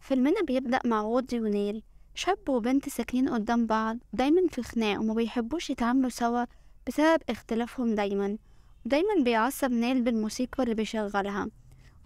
فيلمنا بيبدأ مع وودي ونيل، شاب وبنت ساكنين قدام بعض دايما في خناق وما بيحبوش يتعاملوا سوا بسبب اختلافهم دايما بيعصب نيل بالموسيقى اللي بيشغلها.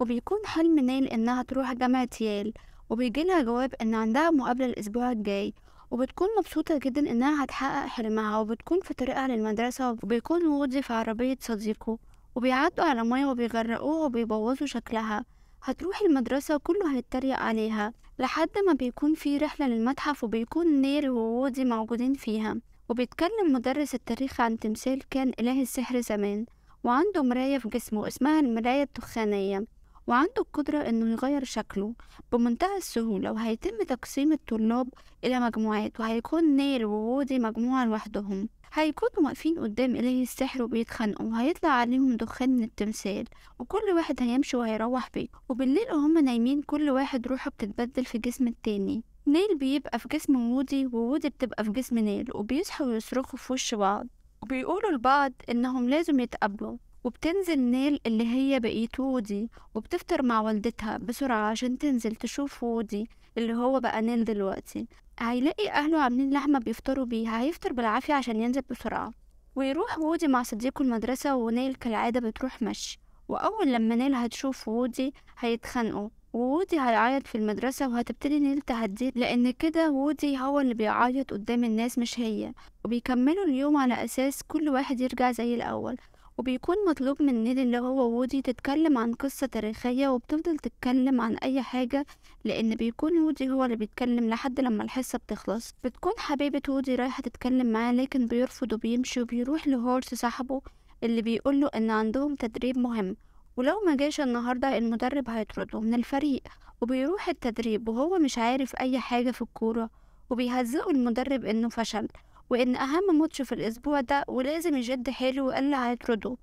وبيكون حلم نيل إنها تروح جامعة ييل، وبيجيلها جواب إن عندها مقابلة الأسبوع الجاي، وبتكون مبسوطة جدا إنها هتحقق حلمها، وبتكون في طريقها للمدرسة وبيكون وودي في عربية صديقه، وبيعدوا على مية وبيغرقوها وبيبوظوا شكلها. هتروح المدرسة وكله هيتريق عليها لحد ما بيكون في رحلة للمتحف، وبيكون نيل ووودي موجودين فيها. وبيتكلم مدرس التاريخ عن تمثال كان إله السحر زمان، وعنده مراية في جسمه اسمها المراية التخانية، وعنده القدرة إنه يغير شكله بمنتهى السهولة. وهيتم تقسيم الطلاب إلى مجموعات، وهيكون نيل ووودي مجموعة لوحدهم. هيكونوا واقفين قدام إله السحر وبيتخانقوا، وهيطلع عليهم دخان من التمثال، وكل واحد هيمشي وهيروح بيته. وبالليل وهم نايمين كل واحد روحه بتتبدل في جسم التاني، نيل بيبقى في جسم وودي، وودي بتبقى في جسم نيل، وبيصحوا ويصرخوا في وش بعض، وبيقولوا لبعض إنهم لازم يتقابلوا. وبتنزل نيل اللي هي بقيت وودي، وبتفطر مع والدتها بسرعة عشان تنزل تشوف وودي اللي هو بقى نيل دلوقتي. هيلاقي أهله عاملين لحمة بيفطروا بيها، هيفطر بالعافية عشان ينزل بسرعة. ويروح وودي مع صديقه المدرسة، ونيل كالعادة بتروح مشي. وأول لما نيل هتشوف وودي هيتخانقوا، وودي هيعيط في المدرسة، وهتبتدي نيل تهديه لأن كده وودي هو اللي بيعيط قدام الناس مش هي. وبيكملوا اليوم على أساس كل واحد يرجع زي الأول. وبيكون مطلوب من نيل اللي هو وودي تتكلم عن قصة تاريخية، وبتفضل تتكلم عن أي حاجة لأن بيكون وودي هو اللي بيتكلم لحد لما الحصة بتخلص. بتكون حبيبة وودي رايحة تتكلم معاه لكن بيرفض وبيمشي، وبيروح لهورس صاحبه اللي بيقوله إن عندهم تدريب مهم، ولو ما جاش النهاردة المدرب هيطرده من الفريق. وبيروح التدريب وهو مش عارف أي حاجة في الكورة، وبيهزقوا المدرب إنه فشل، وإن أهم ماتش في الأسبوع ده ولازم يشد حيله وإلا هيطرده.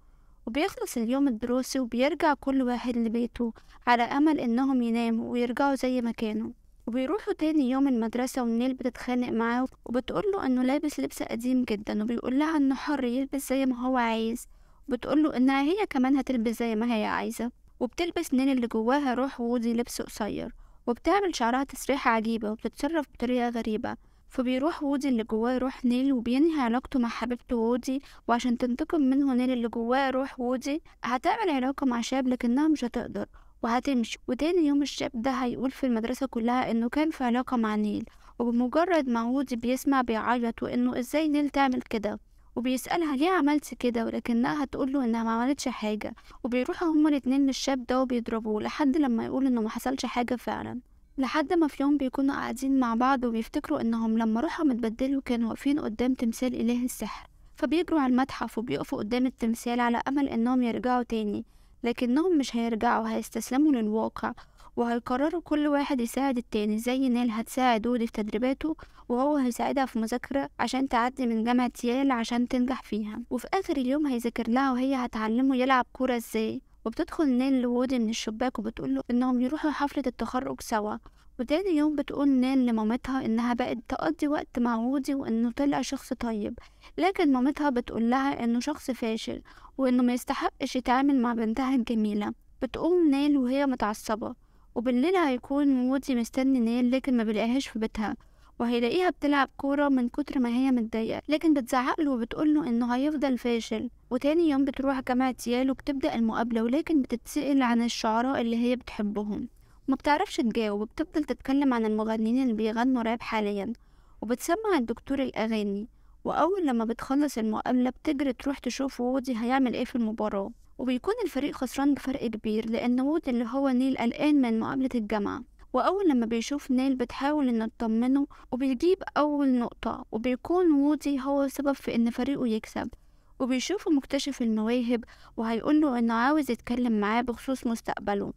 وبيخلص اليوم الدراسي وبيرجع كل واحد لبيته على أمل إنهم يناموا ويرجعوا زي ما كانوا. وبيروحوا تاني يوم المدرسة، ونيل بتتخانق معاه وبتقوله إنه لابس لبس قديم جدا، وبيقولها إنه حر يلبس زي ما هو عايز، وبتقوله إنها هي كمان هتلبس زي ما هي عايزة. وبتلبس نيل اللي جواها روح وودي لبس قصير، وبتعمل شعرها تسريحة عجيبة وبتتصرف بطريقة غريبة. فبيروح وودي اللي جواه روح نيل وبينهي علاقته مع حبيبته وودي، وعشان تنتقم منه نيل اللي جواه روح وودي هتعمل علاقة مع شاب لكنها مش هتقدر وهتمشي. وتاني يوم الشاب ده هيقول في المدرسة كلها انه كان في علاقة مع نيل، وبمجرد ما وودي بيسمع بيعيط وانه ازاي نيل تعمل كده، وبيسألها ليه عملت كده، ولكنها هتقوله انها ما عملتش حاجة. وبيروحوا هما الاتنين للشاب ده وبيضربوه لحد لما يقول انه ما حصلش حاجة فعلا. لحد ما في يوم بيكونوا قاعدين مع بعض وبيفتكروا انهم لما روحهم اتبدلوا كانوا واقفين قدام تمثال اله السحر، فبيجروا على المتحف وبيقفوا قدام التمثال على امل انهم يرجعوا تاني، لكنهم مش هيرجعوا، هيستسلموا للواقع. وهيقرروا كل واحد يساعد التاني، زي نيل هتساعد وودي في تدريباته، وهو هيساعدها في مذاكرة عشان تعدي من جامعة يال عشان تنجح فيها. وفي آخر اليوم هيذاكر لها وهي هتعلمه يلعب كورة ازاي. وبتدخل نيل لوودي من الشباك وبتقوله انهم يروحوا حفلة التخرج سوا. وتاني يوم بتقول نيل لمامتها انها بقت تقضي وقت مع وودي وانه طلع شخص طيب، لكن مامتها بتقول لها انه شخص فاشل وانه ما يستحقش يتعامل مع بنتها الجميلة. بتقوم نيل وهي متعصبة، وبالليل هيكون وودي مستني نيل لكن ما بيلاقيهاش في بيتها، وهيلاقيها بتلعب كورة من كتر ما هي متضايقة، لكن بتزعقله وبتقوله انه هيفضل فاشل. وتاني يوم بتروح جامعة يال وبتبدأ المقابلة، ولكن بتتسأل عن الشعراء اللي هي بتحبهم، ما بتعرفش تجاوب، وبتفضل تتكلم عن المغنيين اللي بيغنوا راب حاليا، وبتسمع الدكتور الأغاني. وأول لما بتخلص المقابلة بتجري تروح تشوف وودي هيعمل ايه في المباراة، وبيكون الفريق خسران بفرق كبير لأن وودي اللي هو نيل قلقان من مقابلة الجامعة. وأول لما بيشوف نيل بتحاول إنه تطمنه وبيجيب أول نقطة، وبيكون وودي هو سبب في إن فريقه يكسب. وبيشوفه مكتشف المواهب، وهيقوله إنه عاوز يتكلم معاه بخصوص مستقبله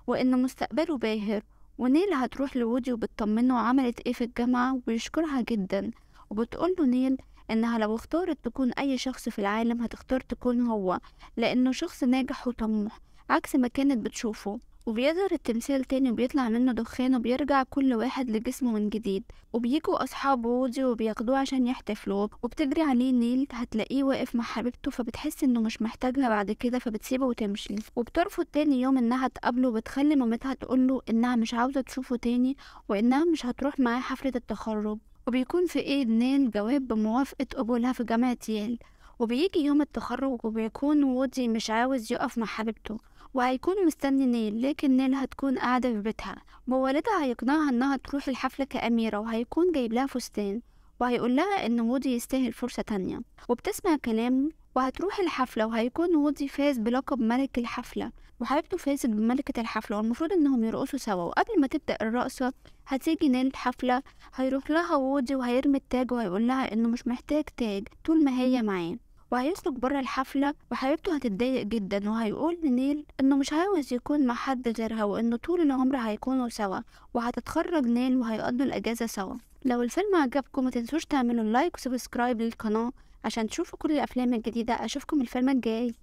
وإن مستقبله باهر. ونيل هتروح لوودي وبتطمنه عملت ايه في الجامعة وبيشكرها جدا، وبتقوله نيل إنها لو اختارت تكون أي شخص في العالم هتختار تكون هو، لأنه شخص ناجح وطموح عكس ما كانت بتشوفه. وبيظهر التمثال تاني وبيطلع منه دخان وبيرجع كل واحد لجسمه من جديد. وبيجوا أصحاب وودي وبياخدوه عشان يحتفلوا، وبتجري عليه نيل هتلاقيه واقف مع حبيبته، فبتحس انه مش محتاجها بعد كده فبتسيبه وتمشي. وبترفض تاني يوم انها تقابله، وبتخلي مامتها تقوله انها مش عاوزة تشوفه تاني وانها مش هتروح معاه حفلة التخرج. وبيكون في ايد نيل جواب بموافقة قبولها في جامعة ييل. وبيجي يوم التخرج وبيكون وودي مش عاوز يقف مع حبيبته وهيكون مستني نيل، لكن نيل هتكون قاعدة في بيتها ووالدها هيقنعها انها تروح الحفلة كأميرة، وهيكون جايب لها فستان وهيقول لها ان وودي يستاهل فرصة تانية. وبتسمع كلامه وهتروح الحفلة، وهيكون وودي فاز بلقب ملك الحفلة وحبيبته فازت بملكة الحفلة، والمفروض انهم يرقصوا سوا. وقبل ما تبدأ الرقصة هتيجي نيل الحفلة، هيروح لها وودي وهيرمي التاج وهيقول لها انه مش محتاج تاج طول ما هي معاه، وهيخرج بره الحفلة وحبيبته هتتضايق جدا، وهيقول لنيل انه مش عاوز يكون مع حد غيرها وانه طول العمر هيكونوا سوا. وهتتخرج نيل وهيقضوا الاجازة سوا. لو الفيلم عجبكم ما تنسوش تعملوا لايك وسبسكرايب للقناة عشان تشوفوا كل الافلام الجديدة. اشوفكم الفيلم الجاي.